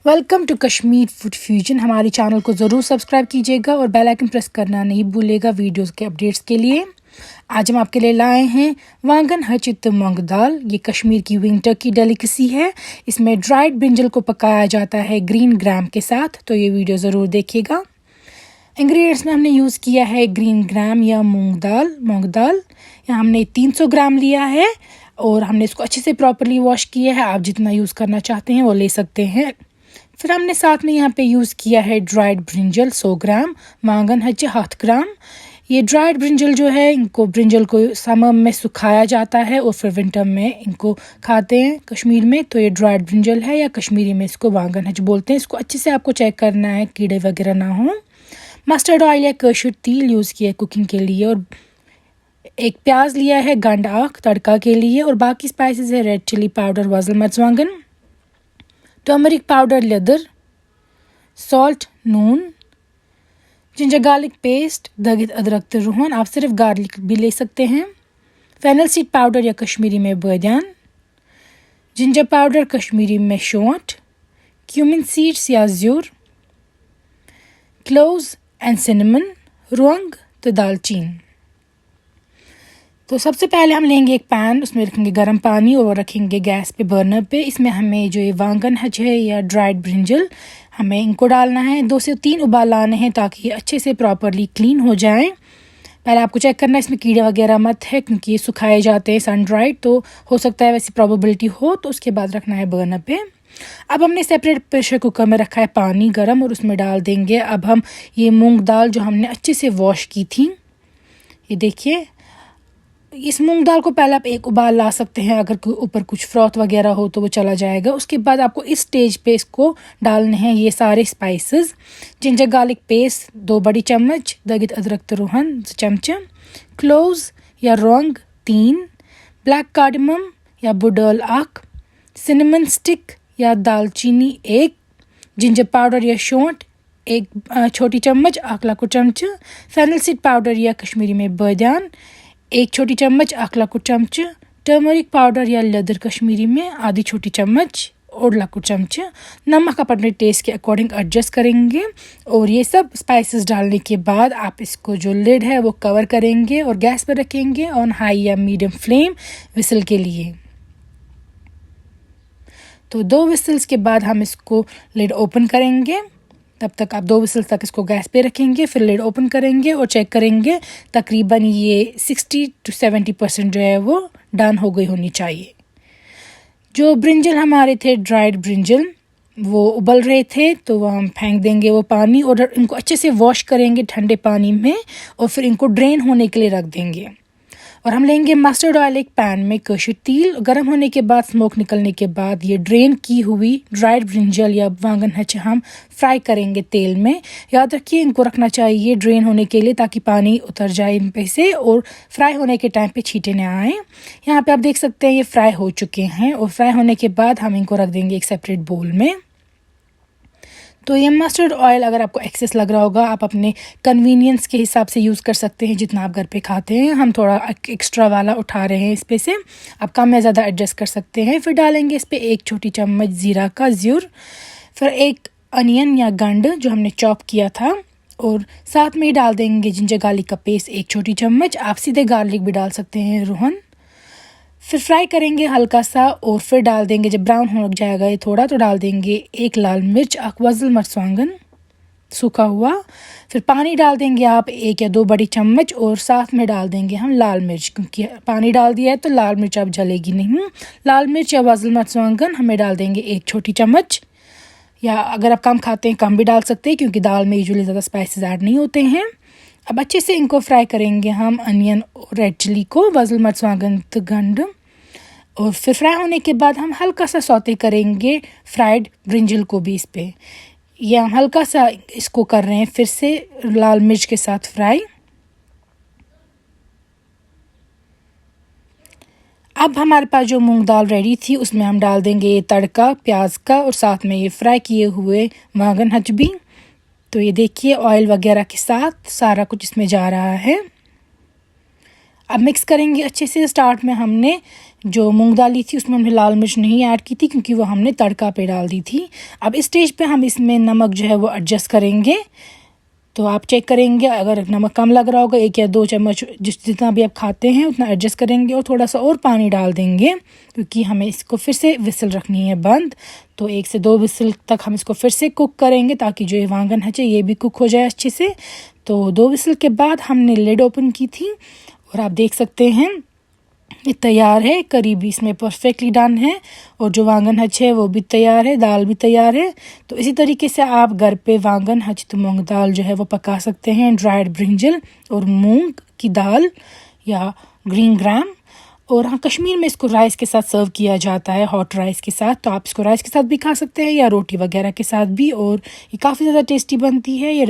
Welcome to Kashmir food fusion. हमारे channel को ज़रूर सब्सक्राइब कीजिएगा और बेल आइकन प्रेस करना नहीं भूलिएगा वीडियोस के अपडेट्स के लिए। आज हम आपके लिए लाए हैं वांगन हचित मूंग दाल। ये कश्मीर की विंटर की डेलिकेसी है। इसमें ड्राइड ब्रिंजल को पकाया जाता है ग्रीन ग्राम के साथ, तो ये वीडियो ज़रूर देखिएगा। इंग्रेडिएंट्स में हमने यूज़ किया है ग्रीन ग्राम या मूंग दाल। यहाँ हमने 300 ग्राम लिया है और हमने इसको अच्छे से प्रॉपरली वॉश किया है। आप जितना यूज़ करना चाहते हैं वो ले सकते हैं। फिर हमने साथ में यहाँ पे यूज़ किया है ड्राइड ब्रिंजल 100 ग्राम, वांगन हचे 7 ग्राम। ये ड्राइड ब्रिंजल जो है, ब्रिंजल को समर में सुखाया जाता है और फिर विंटर में इनको खाते हैं कश्मीर में। तो ये ड्राइड ब्रिंजल है या कश्मीरी में इसको वांगन हच बोलते हैं। इसको अच्छे से आपको चेक करना है कीड़े वगैरह ना हो। मस्टर्ड ऑयल या कसूर तेल यूज़ किया है कुकिंग के लिए और एक प्याज लिया है गंड आख तड़का के लिए और बाकी स्पाइसेस है रेड चिली पाउडर, वज़ल मर्चवांगन, टर्मरिक पाउडर, लेदर, सॉल्ट, नून, जिंजर गार्लिक पेस्ट, दगित अदरक रूहन। आप सिर्फ गार्लिक भी ले सकते हैं। फेनल सीड पाउडर या कश्मीरी में बदियान, जिंजर पाउडर कश्मीरी में शौंठ, क्यूमिन सीड्स या ज़्यूर, क्लोव्स एंड सिनेमन, लौंग तो दालचीनी। तो सबसे पहले हम लेंगे एक पैन, उसमें रखेंगे गर्म पानी और रखेंगे गैस पे बर्नर पे। इसमें हमें जो ये वांगन हज है या ड्राइड ब्रिंजल, हमें इनको डालना है। 2 से 3 उबाल लाने हैं ताकि ये अच्छे से प्रॉपरली क्लीन हो जाए। पहले आपको चेक करना है इसमें कीड़े वगैरह मत है, क्योंकि ये सुखाए जाते हैं सन ड्राइड, तो हो सकता है वैसी प्रोबेबिलिटी हो। तो उसके बाद रखना है बर्नर पे। अब हमने सेपरेट प्रेशर कुकर में रखा है पानी गर्म और उसमें डाल देंगे अब हम ये मूंग दाल जो हमने अच्छे से वॉश की थी। ये देखिए, इस मूंग दाल को पहले आप एक उबाल ला सकते हैं, अगर ऊपर कुछ फ्रॉथ वगैरह हो तो वो चला जाएगा। उसके बाद आपको इस स्टेज पे इसको डालने हैं ये सारे स्पाइसेस। जिंजर गार्लिक पेस्ट 2 बड़ी चम्मच, दगित अदरक रूहन चमचा, क्लोव्स या लौंग 3, ब्लैक कार्डमम या बुडल आख, सिनेमन स्टिक या दालचीनी 1, जिंजर पाउडर या शौंठ 1 छोटी चम्मच, आकला को चमचा, फेनल सीड पाउडर या कश्मीरी में बदियान 1 छोटी चम्मच, आकला को चमच, टर्मरिक पाउडर या लेदर कश्मीरी में आधी छोटी चम्मच, ओडला को चमच। नमक आप अपने टेस्ट के अकॉर्डिंग एडजस्ट करेंगे। और ये सब स्पाइसेस डालने के बाद आप इसको जो लिड है वो कवर करेंगे और गैस पर रखेंगे ऑन हाई या मीडियम फ्लेम विसल के लिए। तो 2 विसल्स के बाद हम इसको लिड ओपन करेंगे। तब तक आप 2 विसल तक इसको गैस पे रखेंगे, फिर लिड ओपन करेंगे और चेक करेंगे तकरीबन ये 60 to 70% जो है वो डन हो गई होनी चाहिए। जो ब्रिंजल हमारे थे ड्राइड ब्रिंजल वो उबल रहे थे, तो वो हम फेंक देंगे वो पानी और इनको अच्छे से वॉश करेंगे ठंडे पानी में और फिर इनको ड्रेन होने के लिए रख देंगे। और हम लेंगे मस्टर्ड ऑयल एक पैन में, कसूर तेल गर्म होने के बाद स्मोक निकलने के बाद ये ड्रेन की हुई ड्राइड ब्रिंजल या वांगन हच हम फ्राई करेंगे तेल में। याद रखिए इनको रखना चाहिए ड्रेन होने के लिए ताकि पानी उतर जाए इन पे से और फ्राई होने के टाइम पे छींटे ना आए। यहाँ पे आप देख सकते हैं ये फ्राई हो चुके हैं और फ्राई होने के बाद हम इनको रख देंगे एक सेपरेट बोल में। तो ये मस्टर्ड ऑयल अगर आपको एक्सेस लग रहा होगा आप अपने कन्वीनियंस के हिसाब से यूज़ कर सकते हैं, जितना आप घर पे खाते हैं। हम थोड़ा एक्स्ट्रा वाला उठा रहे हैं इस पे से, आप कम या ज़्यादा एडजस्ट कर सकते हैं। फिर डालेंगे इस पे 1 छोटी चम्मच ज़ीरा का ज़्यूर, फिर 1 अनियन या गंड जो हमने चॉप किया था और साथ में ही डाल देंगे जिंजर गार्लिक का पेस्ट 1 छोटी चम्मच। आप सीधे गार्लिक भी डाल सकते हैं रोहन। फिर फ्राई करेंगे हल्का सा और फिर डाल देंगे, जब ब्राउन हो जाएगा ये थोड़ा, तो डाल देंगे 1 लाल मिर्च, वज़ल मर्चवांगन सूखा हुआ। फिर पानी डाल देंगे आप 1 या 2 बड़ी चम्मच और साथ में डाल देंगे हम लाल मिर्च, क्योंकि पानी डाल दिया है तो लाल मिर्च अब जलेगी नहीं। लाल मिर्च या वज़ल मर्चवांगन हमें डाल देंगे 1 छोटी चम्मच, या अगर आप कम खाते हैं कम भी डाल सकते हैं, क्योंकि दाल में यूजुअली ज़्यादा स्पाइसेस ऐड नहीं होते हैं। अब अच्छे से इनको फ्राई करेंगे हम अनियन और रेड चिली को, वज़ल मर्चवांगन गंड, और फिर फ्राई होने के बाद हम हल्का सा सौते करेंगे फ्राइड ब्रिंजल को भी इस पे, या हल्का सा इसको कर रहे हैं फिर से लाल मिर्च के साथ फ्राई। अब हमारे पास जो मूंग दाल रेडी थी उसमें हम डाल देंगे ये तड़का प्याज का और साथ में ये फ्राई किए हुए वांगन हच भी। तो ये देखिए ऑयल वगैरह के साथ सारा कुछ इसमें जा रहा है। अब मिक्स करेंगे अच्छे से। स्टार्ट में हमने जो मूंग दाल ली थी उसमें हमने लाल मिर्च नहीं ऐड की थी क्योंकि वो हमने तड़का पे डाल दी थी। अब इस स्टेज पे हम इसमें नमक जो है वो एडजस्ट करेंगे। तो आप चेक करेंगे, अगर नमक कम लग रहा होगा 1 या 2 चम्मच जितना भी आप खाते हैं उतना एडजस्ट करेंगे और थोड़ा सा और पानी डाल देंगे क्योंकि हमें इसको फिर से विसल रखनी है बंद। तो 1 से 2 विसल तक हम इसको फिर से कुक करेंगे ताकि जो ये वांगन है ये भी कुक हो जाए अच्छे से। तो 2 विसल के बाद हमने लिड ओपन की थी और आप देख सकते हैं ये तैयार है, करीबी इसमें परफेक्टली डन है और जो वांगन हच है वो भी तैयार है, दाल भी तैयार है। तो इसी तरीके से आप घर पे वांगन हच तो मूंग दाल जो है वो पका सकते हैं, ड्राइड ब्रिंजल और मूंग की दाल या ग्रीन ग्राम। और हाँ, कश्मीर में इसको राइस के साथ सर्व किया जाता है, हॉट राइस के साथ। तो आप इसको राइस के साथ भी खा सकते हैं या रोटी वगैरह के साथ भी, और ये काफ़ी ज़्यादा टेस्टी बनती है। ये